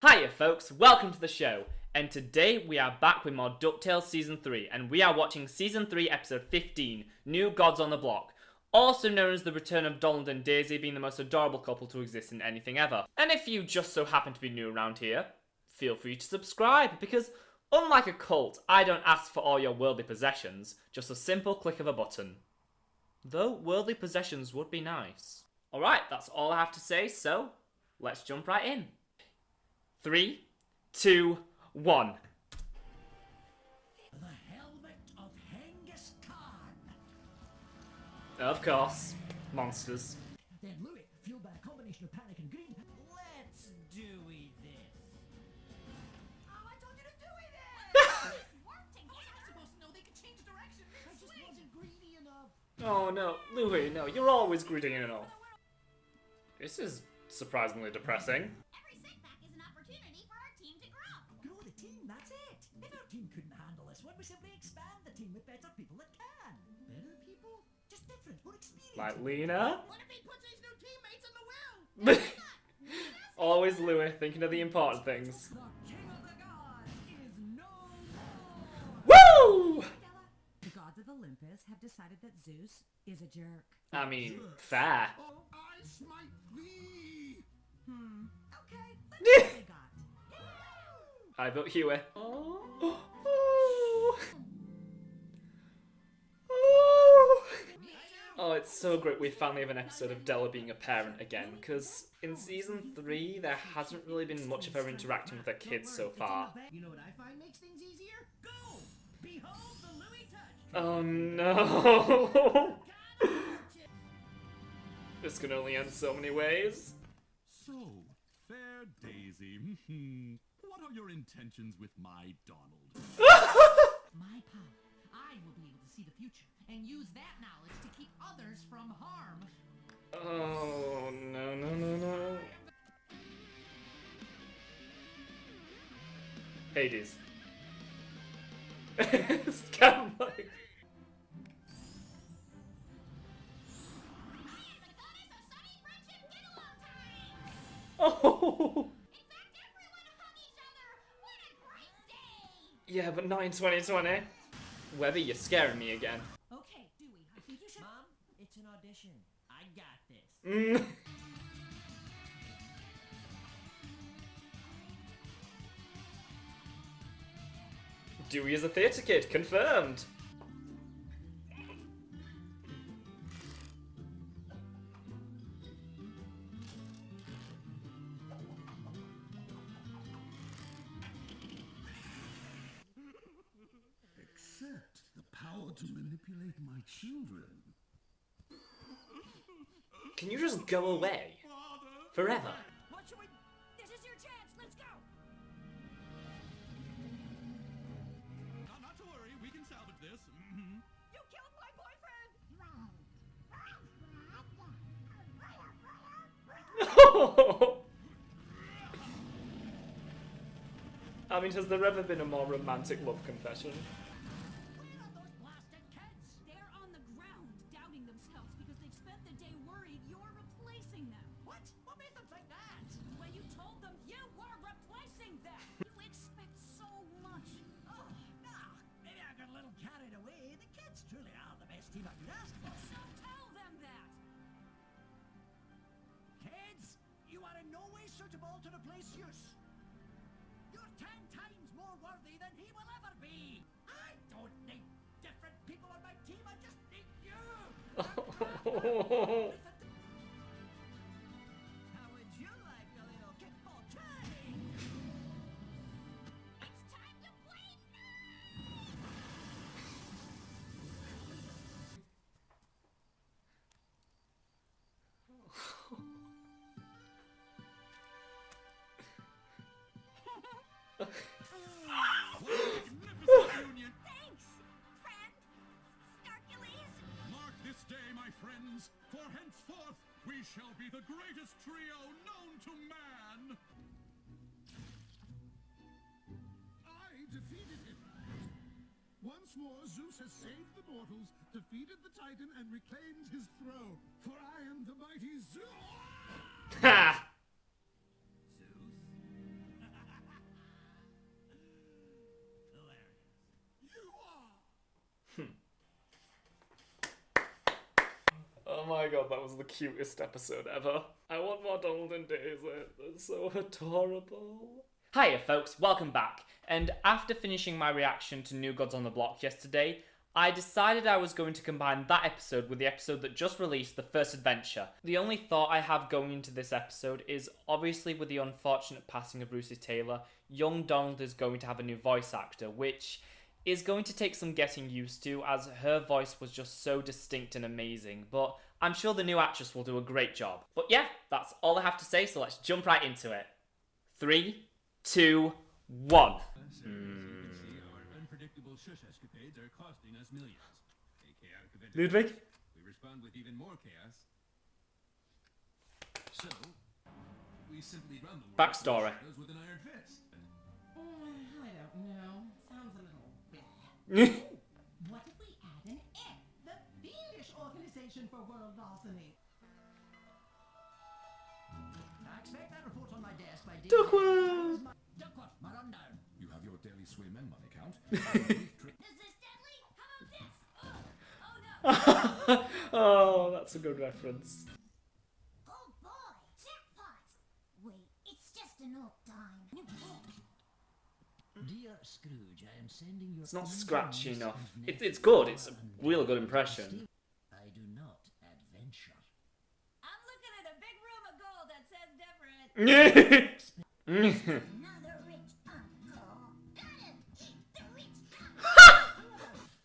Hiya folks, welcome to the show, and today we are back with more Ducktales Season 3, and we are watching Season 3 Episode 15, New Gods on the Block, also known as the return of Donald and Daisy being the most adorable couple to exist in anything ever. And if you just so happen to be new around here, feel free to subscribe, because unlike a cult, I don't ask for all your worldly possessions, just a simple click of a button. Though worldly possessions would be nice. Alright, that's all I have to say, so let's jump right in. 3, 2, 1. The helmet of Genghis Khan. Of course. Monsters. Then Louis, fueled by a combination of panic and greed, let's Dewey this. Oh, I told you to Dewey this! It worked, and I was supposed to know they could change direction. I just wasn't greedy enough. Oh no, Louis, no, you're always greedy and all. This is surprisingly depressing. Every setback is an opportunity for our team to grow. Grow the team, that's it. If our team couldn't handle this one, we simply expand the team with better people that can. Better people? Just different, more experienced. Like Lena. What if he puts his new teammates in the will? Always Louis, thinking of the important things. The king of the gods is no more. Woo! The gods of Olympus have decided that Zeus is a jerk. I mean, fair. Oh, I smite thee! Okay, let's see what they got. I vote Huey. Oh. Oh, it's so great we finally have an episode of Della being a parent again, because in Season 3 there hasn't really been much of her interacting with her kids so far. You know what I find makes things easier? Go! Behold the Louis touch! Oh no! This can only end so many ways. So, fair Daisy, what are your intentions with my Donald? My power. I will be able to see the future and use that knowledge to keep others from harm. Oh, no, no, no, no. Hades. It's kind of like... Oh! Yeah, but not in 2020. Webby, you're scaring me again. Okay, Dewey, I think you should. Mom, it's an audition. I got this. Dewey is a theatre kid, confirmed. Accept the power to manipulate my children. Can you just go away? Forever? What should we? This is your chance. Let's go. Not to worry, we can salvage this. You killed my boyfriend. I mean, has there ever been a more romantic love confession? Where are those blasted kids? They're on the ground, doubting themselves because they've spent the day worried you're replacing them. What? What made them think that? When you told them you were replacing them. You expect so much. Oh, nah. Maybe I got a little carried away. The kids truly are the best team I could ask for. So tell them that. Kids, you are in no way suitable to replace Zeus. You're 10 times more worthy than he will ever be. I don't need different people on my team. I just need you. How would you like a little kickball try? It's time to play Magnificent union! Thanks, friend. Starcules. Mark this day, my friends, for henceforth we shall be the greatest trio known to man! I defeated him! Once more, Zeus has saved the mortals, defeated the Titan, and reclaimed his throne. For I am the mighty Zeus! Ha! Zeus. Oh my god, that was the cutest episode ever. I want more Donald and Daisy. They're so adorable. Hiya folks, welcome back. And after finishing my reaction to New Gods on the Block yesterday, I decided I was going to combine that episode with the episode that just released, The First Adventure. The only thought I have going into this episode is, obviously with the unfortunate passing of Lucy Taylor, young Donald is going to have a new voice actor, which is going to take some getting used to, as her voice was just so distinct and amazing, but I'm sure the new actress will do a great job. But yeah, that's all I have to say, so let's jump right into it. 3, 2, 1. Unpredictable shush escapades are costing us millions. A chaotic event Ludwig? we respond with even more chaos. So, we simply run the world Backstory. shadows with an iron fist. I don't know. Sounds a little blah. What if we add an F? The fiendish Organization for World Larceny. I expect that report on my desk by Duckworth! Duckworth, my rundown. You have your daily swim and money count. Is this deadly? How about this? Oh no. Oh, that's a good reference. Oh boy, jackpot! Wait, it's just an old dime. Dear Scrooge, I am sending your. It's not scratchy enough. It's good, it's a real good impression. I do not adventure. I'm looking at a big room of gold that says different. Another rich uncle. Got him! The rich uncle!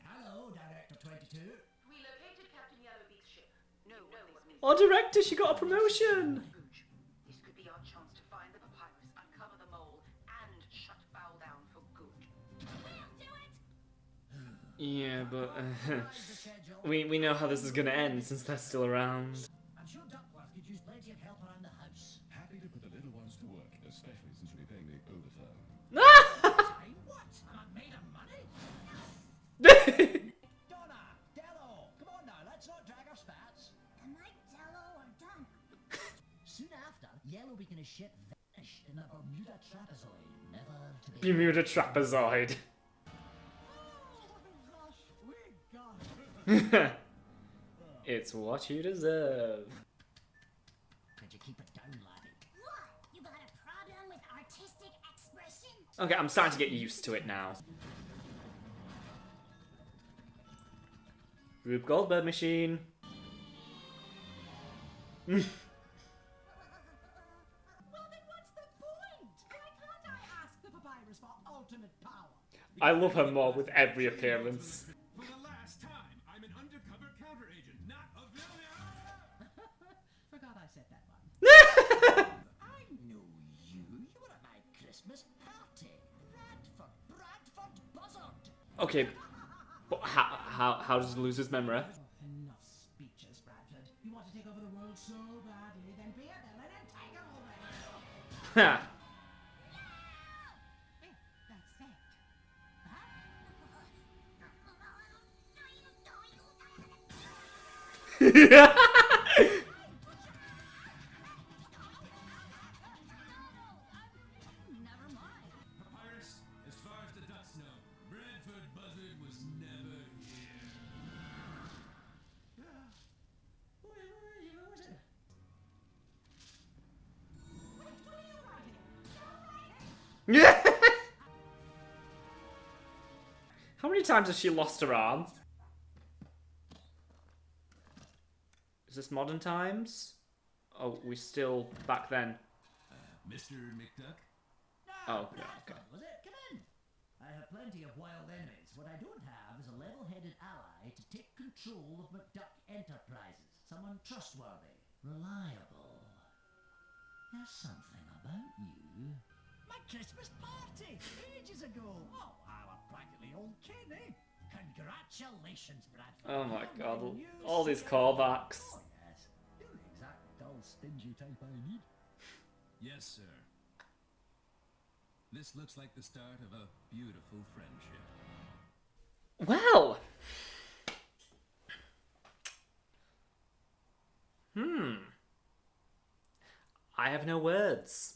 Hello, Director 22. We located Captain Yellowbeak's ship. No one is missing. Oh, director, she got a promotion! This could be our chance to find the papyrus, uncover the mole, and shut Foul down for good. We'll do it! Yeah, but Revise the schedule. we know how this is gonna end since they're still around. I'm sure Duckworth could use plenty of help around the house. Happy to put the little ones to work, especially since you'll be paying me overtime. Time? What? Am I made of money? Donna! Dello! Come on now, let's not drag our spats. Am I Dello or Donna? Soon after, Yellowbeak and his ship vanished in the Bermuda Trapezoid, never to be. Bermuda Trapezoid. We got it. It's what you deserve. Could you keep it down, laddie? What? You got a problem with artistic expression? Okay, I'm starting to get used to it now. Rube Goldberg machine. Well, then what's the point? Why can't I ask the papyrus for ultimate power? I love her more with every appearance. For the last time, I'm an undercover counter agent, not a villain! Forgot I said that one. I know you. You were at my Christmas party. Bradford Buzzard. Okay, but how does he lose his memory? Enough speeches, Bradford. You want to take over the world so badly, then be a villain and take it already. Ha! That's that. Never mind. Papyrus, as far as the ducks know, Bradford Buzzard was never here. Where was it? Wait, what are you writing? Yeah. How many times has she lost her arm? Is this modern times? Oh, we still back then. Mr. McDuck? Oh, yeah, okay. Was it? Come in. I have plenty of wild enemies. What I don't have is a level-headed ally to take control of McDuck Enterprises. Someone trustworthy, reliable. There's something about you. My Christmas party ages ago. Oh, I was practically old kin, eh? Congratulations, Bradford. Oh my You're god, my new all these CFO. callbacks. Oh, yes. You're the exact dull, stingy type I need. Yes, sir. This looks like the start of a beautiful friendship. Well. I have no words.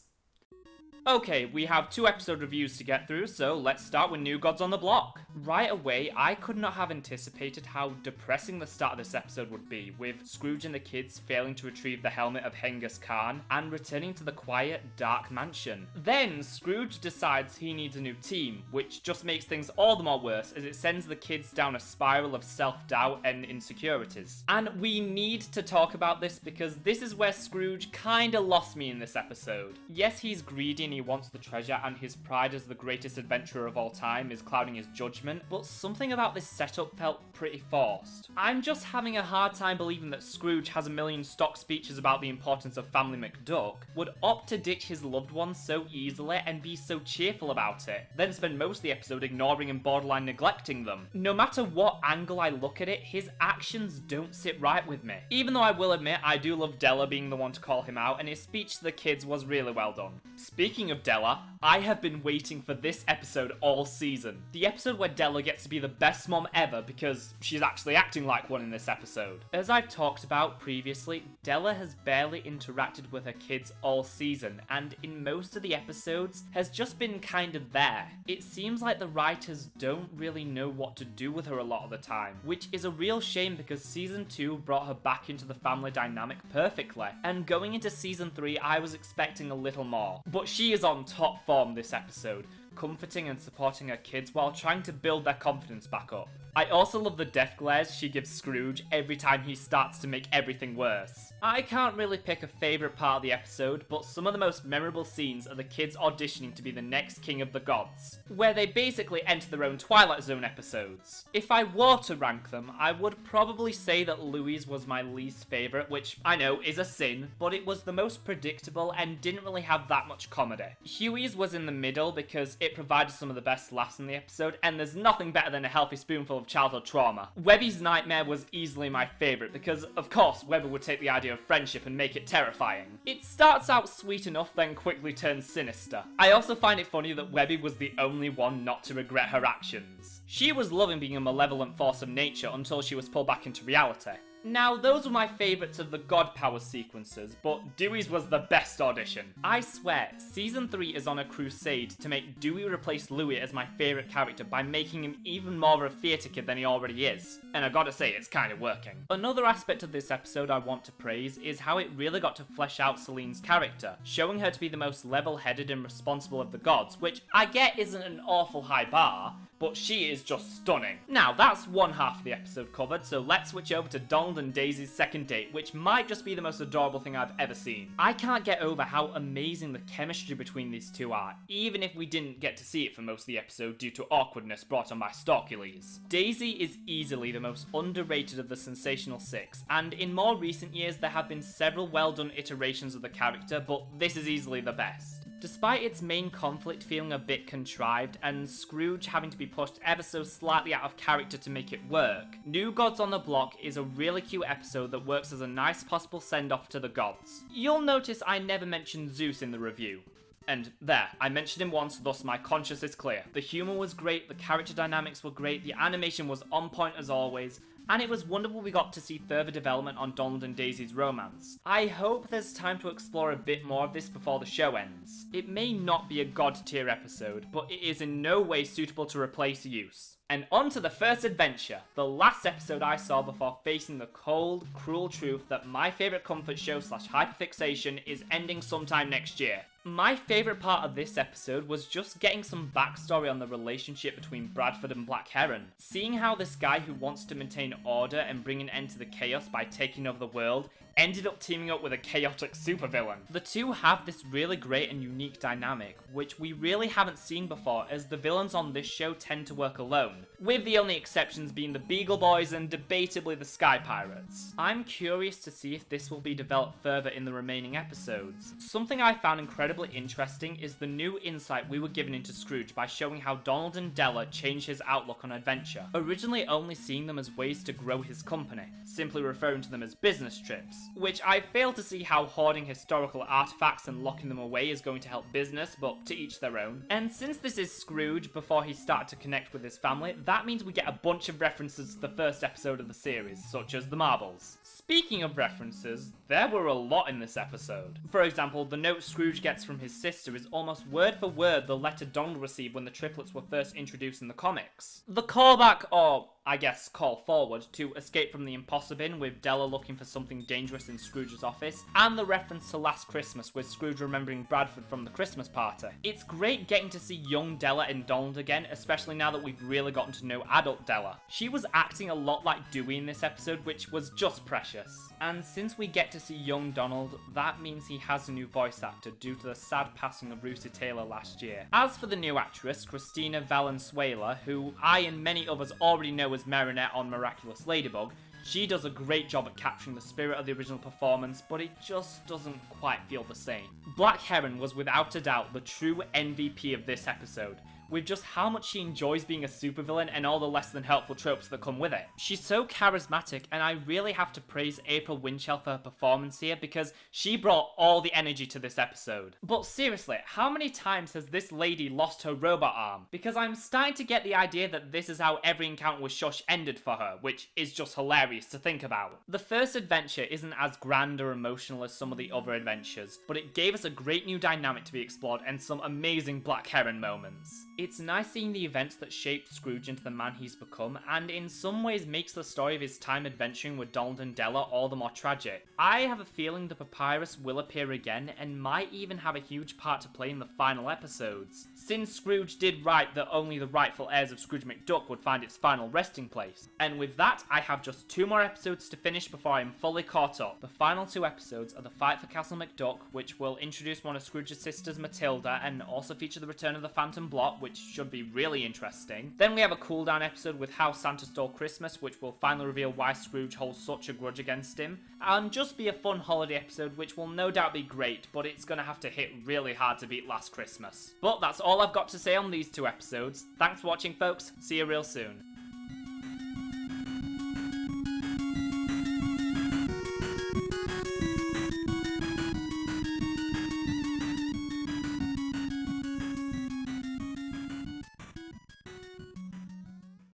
Okay, we have 2 episode reviews to get through, so let's start with New Gods on the Block. Right away, I could not have anticipated how depressing the start of this episode would be, with Scrooge and the kids failing to retrieve the helmet of Genghis Khan and returning to the quiet, dark mansion. Then, Scrooge decides he needs a new team, which just makes things all the more worse as it sends the kids down a spiral of self-doubt and insecurities. And we need to talk about this because this is where Scrooge kinda lost me in this episode. Yes, he's greedy and he wants the treasure, and his pride as the greatest adventurer of all time is clouding his judgment, but something about this setup felt pretty forced. I'm just having a hard time believing that Scrooge has a million stock speeches about the importance of Family McDuck, would opt to ditch his loved ones so easily and be so cheerful about it, then spend most of the episode ignoring and borderline neglecting them. No matter what angle I look at it, his actions don't sit right with me. Even though I will admit I do love Della being the one to call him out, and his speech to the kids was really well done. Speaking of Della, I have been waiting for this episode all season. The episode where Della gets to be the best mom ever because she's actually acting like one in this episode. As I've talked about previously, Della has barely interacted with her kids all season, and in most of the episodes has just been kind of there. It seems like the writers don't really know what to do with her a lot of the time, which is a real shame because season 2 brought her back into the family dynamic perfectly, and going into season 3 I was expecting a little more. But she is on top form this episode, comforting and supporting her kids while trying to build their confidence back up. I also love the death glares she gives Scrooge every time he starts to make everything worse. I can't really pick a favourite part of the episode, but some of the most memorable scenes are the kids auditioning to be the next king of the gods, where they basically enter their own Twilight Zone episodes. If I were to rank them, I would probably say that Louis was my least favourite, which I know is a sin, but it was the most predictable and didn't really have that much comedy. Huey's was in the middle because it provided some of the best laughs in the episode, and there's nothing better than a healthy spoonful of childhood trauma. Webby's nightmare was easily my favourite because, of course, Webby would take the idea of friendship and make it terrifying. It starts out sweet enough, then quickly turns sinister. I also find it funny that Webby was the only one not to regret her actions. She was loving being a malevolent force of nature until she was pulled back into reality. Now, those were my favourites of the God Power sequences, but Dewey's was the best audition. I swear, Season 3 is on a crusade to make Dewey replace Louis as my favourite character by making him even more of a theatre kid than he already is. And I gotta say, it's kinda working. Another aspect of this episode I want to praise is how it really got to flesh out Celine's character, showing her to be the most level-headed and responsible of the gods, which I get isn't an awful high bar, but she is just stunning. Now, that's one half of the episode covered, so let's switch over to Donald and Daisy's second date, which might just be the most adorable thing I've ever seen. I can't get over how amazing the chemistry between these two are, even if we didn't get to see it for most of the episode due to awkwardness brought on by Storkules. Daisy is easily the most underrated of the Sensational Six, and in more recent years there have been several well-done iterations of the character, but this is easily the best. Despite its main conflict feeling a bit contrived, and Scrooge having to be pushed ever so slightly out of character to make it work, New Gods on the Block is a really cute episode that works as a nice possible send-off to the gods. You'll notice I never mentioned Zeus in the review. And there, I mentioned him once, thus my conscience is clear. The humour was great, the character dynamics were great, the animation was on point as always, and it was wonderful we got to see further development on Donald and Daisy's romance. I hope there's time to explore a bit more of this before the show ends. It may not be a god tier episode, but it is in no way suitable to replace use. And on to the first adventure, the last episode I saw before facing the cold, cruel truth that my favourite comfort show / hyperfixation is ending sometime next year. My favourite part of this episode was just getting some backstory on the relationship between Bradford and Black Heron. Seeing how this guy who wants to maintain order and bring an end to the chaos by taking over the world ended up teaming up with a chaotic supervillain. The two have this really great and unique dynamic, which we really haven't seen before as the villains on this show tend to work alone, with the only exceptions being the Beagle Boys and debatably the Sky Pirates. I'm curious to see if this will be developed further in the remaining episodes. Something I found incredibly interesting is the new insight we were given into Scrooge by showing how Donald and Della change his outlook on adventure, originally only seeing them as ways to grow his company, simply referring to them as business trips. which I fail to see how hoarding historical artifacts and locking them away is going to help business, but to each their own. And since this is Scrooge before he started to connect with his family, that means we get a bunch of references to the first episode of the series, such as the marbles. Speaking of references, there were a lot in this episode. For example, the note Scrooge gets from his sister is almost word for word the letter Donald received when the triplets were first introduced in the comics. The callback, or I guess call forward, to Escape from the Imposter Bin with Della looking for something dangerous in Scrooge's office, and the reference to Last Christmas with Scrooge remembering Bradford from the Christmas party. It's great getting to see young Della and Donald again, especially now that we've really gotten to know adult Della. She was acting a lot like Dewey in this episode, which was just precious. And since we get to see young Donald, that means he has a new voice actor due to the sad passing of Lucy Taylor last year. As for the new actress, Christina Valenzuela, who I and many others already know as Marinette on Miraculous Ladybug, she does a great job at capturing the spirit of the original performance, but it just doesn't quite feel the same. Black Heron was without a doubt the true MVP of this episode, with just how much she enjoys being a supervillain and all the less than helpful tropes that come with it. She's so charismatic, and I really have to praise April Winchell for her performance here because she brought all the energy to this episode. But seriously, how many times has this lady lost her robot arm? Because I'm starting to get the idea that this is how every encounter with Shush ended for her, which is just hilarious to think about. The first adventure isn't as grand or emotional as some of the other adventures, but it gave us a great new dynamic to be explored and some amazing Black Heron moments. It's nice seeing the events that shaped Scrooge into the man he's become, and in some ways makes the story of his time adventuring with Donald and Della all the more tragic. I have a feeling the papyrus will appear again, and might even have a huge part to play in the final episodes, since Scrooge did write that only the rightful heirs of Scrooge McDuck would find its final resting place. And with that, I have just 2 more episodes to finish before I am fully caught up. The final 2 episodes are the fight for Castle McDuck, which will introduce one of Scrooge's sisters, Matilda, and also feature the return of the Phantom Blot, which should be really interesting. Then we have a cool down episode with How Santa Stole Christmas, which will finally reveal why Scrooge holds such a grudge against him, and just be a fun holiday episode which will no doubt be great, but it's gonna have to hit really hard to beat Last Christmas. But that's all I've got to say on these 2 episodes. Thanks for watching, folks. See you real soon.